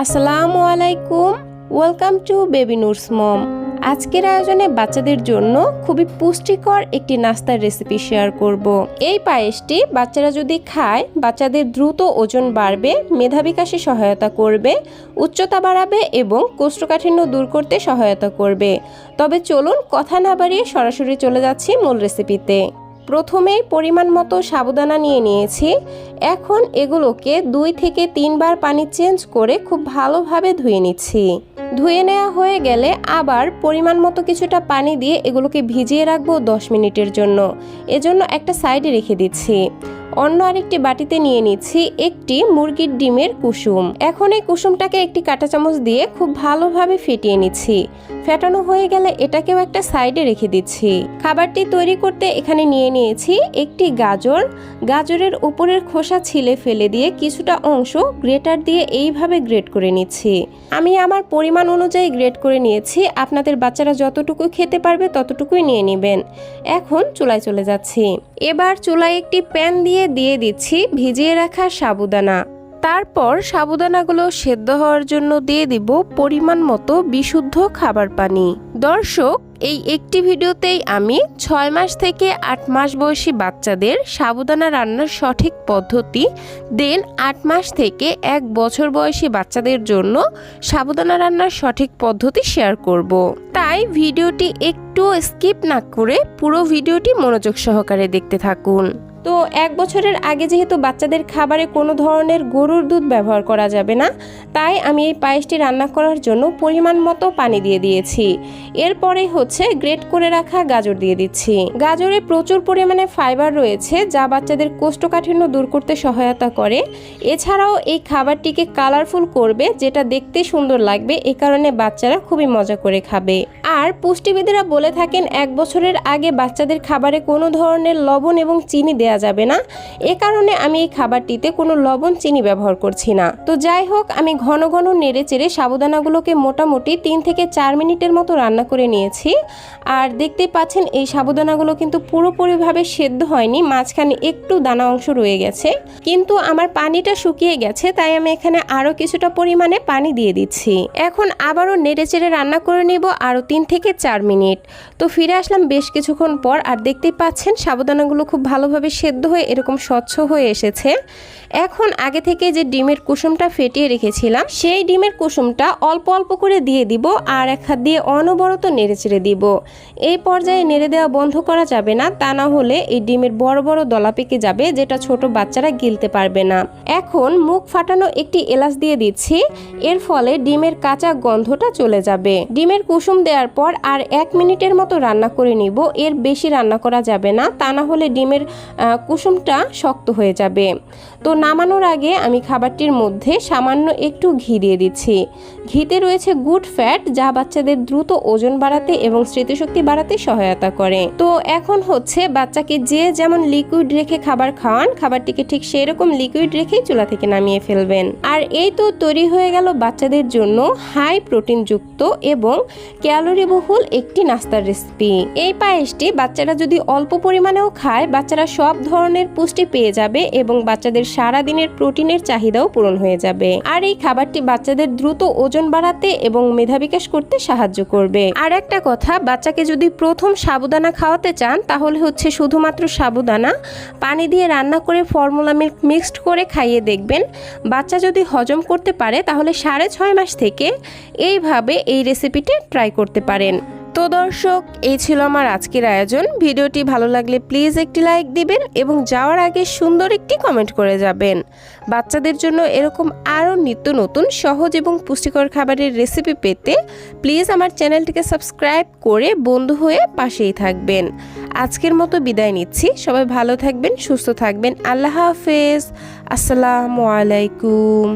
আসসালামু আলাইকুম, welcome to baby Noor's মম। আজকের আয়োজনে বাচ্চাদের জন্য খুবই পুষ্টিকর একটি নাস্তার রেসিপি শেয়ার করব। এই পায়েসটি বাচ্চারা যদি খায় বাচ্চাদের দ্রুত ওজন বাড়বে, মেধা বিকাশে সহায়তা করবে, উচ্চতা বাড়াবে এবং কোষ্ঠকাঠিন্য দূর করতে সহায়তা করবে। তবে চলুন কথা না বাড়িয়ে সরাসরি চলে যাচ্ছি মূল রেসিপিতে। প্রথমেই পরিমাণ মতো সাবুদানা নিয়ে নিয়েছি। এখন এগুলোকে 2 থেকে 3 বার পানি চেঞ্জ করে খুব ভালোভাবে ধুয়ে নিচ্ছি। ধুয়ে নেওয়া হয়ে গেলে আবার পরিমাণ মতো কিছুটা পানি দিয়ে এগুলোকে ভিজিয়ে রাখবো 10 মিনিটের জন্য। এজন্য একটা সাইডে রেখে দিচ্ছি। অন্য আরেকটি বাটিতে নিয়ে নিচ্ছি একটি মুরগির ডিমের কুসুম। এখন এই কুসুমটাকে একটি কাঁটা চামচ দিয়ে খুব ভালোভাবে ফেটিয়ে নিচ্ছি। ফেটানো হয়ে গেলে এটাকেও একটা সাইডে রেখে দিচ্ছি। খাবারটি তৈরি করতে এখানে নিয়ে নিয়েছি একটি গাজর। গাজরের উপরের খোসা ছিলে ফেলে দিয়ে কিছুটা অংশ গ্রেটার দিয়ে এইভাবে গ্রেট করে নিচ্ছি। আমি আমার পরিমাণ অনুযায়ী গ্রেট করে নিয়েছি। আপনাদের বাচ্চারা যতটুকু খেতে পারবে ততটুকুই নিয়ে নেবেন। এখন চুলায় চলে যাচ্ছি। এবার চুলায় একটি প্যান দিয়ে দিচ্ছি ভিজিয়ে রাখা সাবুদানা। তারপর সাবুদানাগুলো সেদ্ধ হওয়ার জন্য দিয়ে দিব পরিমাণ মতো বিশুদ্ধ খাবার পানি। দর্শক, এই একটি ভিডিওতেই আমি 6 মাস থেকে 8 মাস বয়সী বাচ্চাদের সাবুদানা রান্নার সঠিক পদ্ধতি, দেন 8 মাস থেকে 1 বছর বয়সী বাচ্চাদের জন্য সাবুদানা রান্নার সঠিক পদ্ধতি শেয়ার করব। তাই ভিডিওটি একটু স্কিপ না করে পুরো ভিডিওটি মনোযোগ সহকারে দেখতে থাকুন। তো 1 বছরের আগে যেহেতু বাচ্চাদের খাবারে কোনো ধরনের গরুর দুধ ব্যবহার করা যাবে না, তাই আমি এই পায়েসটি রান্না করার জন্য পরিমাণ মতো পানি দিয়ে দিয়েছি। এরপরে গ্রেট করে রাখা গাজর দিয়ে দিচ্ছি। গাজরে প্রচুর পরিমাণে ফাইবার রয়েছে যা বাচ্চাদের কোষ্ঠকাঠিন্য দূর করতে সহায়তা করে। এছাড়াও এই খাবারটিকে কালারফুল করবে, যেটা দেখতে সুন্দর লাগবে। এই কারণে বাচ্চারা খুবই মজা করে খাবে। আর পুষ্টিবিদরা বলে থাকেন 1 বছরের আগে বাচ্চাদের খাবারে কোনো ধরনের লবণ এবং চিনি দেওয়া যাবে না। এ কারণে আমি এই খাবারটিতে কোনো লবণ চিনি ব্যবহার করছি না। তো যাই হোক, আমি ঘন ঘন নেড়ে চেড়ে সাবুদানাগুলোকে মোটামুটি 3 থেকে 4 মিনিটের মতো রান্না করে নিয়েছি। আর দেখতে পাচ্ছেন এই সাবুদানাগুলো কিন্তু পুরোপুরিভাবে সেদ্ধ হয়নি, মাঝখানে একটু দানা অংশ রয়ে গেছে। কিন্তু আমার পানিটা শুকিয়ে গেছে, তাই আমি এখানে আরও কিছুটা পরিমাণে পানি দিয়ে দিচ্ছি। এখন আবারও নেড়ে চেড়ে রান্না করে নেব আরও 3 থেকে 4 মিনিট। তো ফিরে আসলাম বেশ কিছুক্ষণ পর। আর দেখতেই পাচ্ছেন সাবুদানাগুলো খুব ভালোভাবে সেদ্ধ হয়ে এরকম স্বচ্ছ হয়ে এসেছে। এখন আগে থেকে যে ডিমের কুসুমটা ফেটিয়ে রেখেছিলাম সেই ডিমের কুসুমটা অল্প অল্প করে দিয়ে দিব আর এক হাত দিয়ে অনবরত নেড়ে চেড়ে দিব। এই পর্যায়ে নেড়ে দেওয়া বন্ধ করা যাবে না, তা না হলে এই ডিমের বড় বড় দলা পেকে যাবে, যেটা ছোট বাচ্চারা গিলতে পারবে না। এখন মুখ ফাটানো একটি এলাচ দিয়ে দিচ্ছি। এর ফলে ডিমের কাঁচা গন্ধটা চলে যাবে। ডিমের কুসুম দেওয়ার পর আর 1 মিনিটের মতো রান্না করে নিব। এর বেশি রান্না করা যাবে না, তা না হলে ডিমের কুসুমটা শক্ত হয়ে যাবে। তো নামানোর আগে আমি খাবারটির মধ্যে সামান্য একটু ঘি দিয়ে দিচ্ছি। ঘিতে রয়েছে গুড ফ্যাট, যা বাচ্চাদের দ্রুত ওজন বাড়াতে এবং স্মৃতিশক্তি বাড়াতে সহায়তা করে। তো এখন বাচ্চাকে যে যেমন লিকুইড রেখে খাবার খাওয়ান, খাবারটিকে ঠিক সেই রকম লিকুইড রেখেই চুলা থেকে নামিয়ে ফেলবেন। আর এই তো তৈরি হয়ে গেল বাচ্চাদের জন্য হাই প্রোটিন যুক্ত এবং ক্যালোরি বহুল একটি নাস্তার রেসিপি। এই পায়েসটি বাচ্চারা যদি অল্প পরিমাণেও খায়, বাচ্চারা সব ধরনের পুষ্টি পেয়ে যাবে এবং বাচ্চাদের সারা দিনের প্রোটিনের চাহিদাও পূরণ হয়ে যাবে। আর এই খাবারটি বাচ্চাদের দ্রুত ওজন বাড়াতে এবং মেধা বিকাশ করতে সাহায্য করবে। আর একটা কথা, বাচ্চাকে যদি প্রথম সাবুদানা খাওয়াতে চান তাহলে শুধুমাত্র সাবুদানা পানি দিয়ে রান্না করে ফর্মুলা মিল্ক মিক্সড করে খাইয়ে দেখবেন। বাচ্চা যদি হজম করতে পারে তাহলে 6.5 মাস থেকে এইভাবে এই রেসিপিটি ট্রাই করতে পারেন। তো দর্শক, এই ছিল আমার আজকের আয়োজন। ভিডিওটি ভালো লাগলে প্লিজ একটি লাইক দিবেন এবং যাওয়ার আগে সুন্দর একটি কমেন্ট করে যাবেন। বাচ্চাদের জন্য এরকম আরও নিত্য নতুন সহজ এবং পুষ্টিকর খাবারের রেসিপি পেতে প্লিজ আমার চ্যানেলটিকে সাবস্ক্রাইব করে বন্ধু হয়ে পাশেই থাকবেন। আজকের মতো বিদায় নিচ্ছি। সবাই ভালো থাকবেন, সুস্থ থাকবেন। আল্লাহ হাফেজ। আসসালামু আলাইকুম।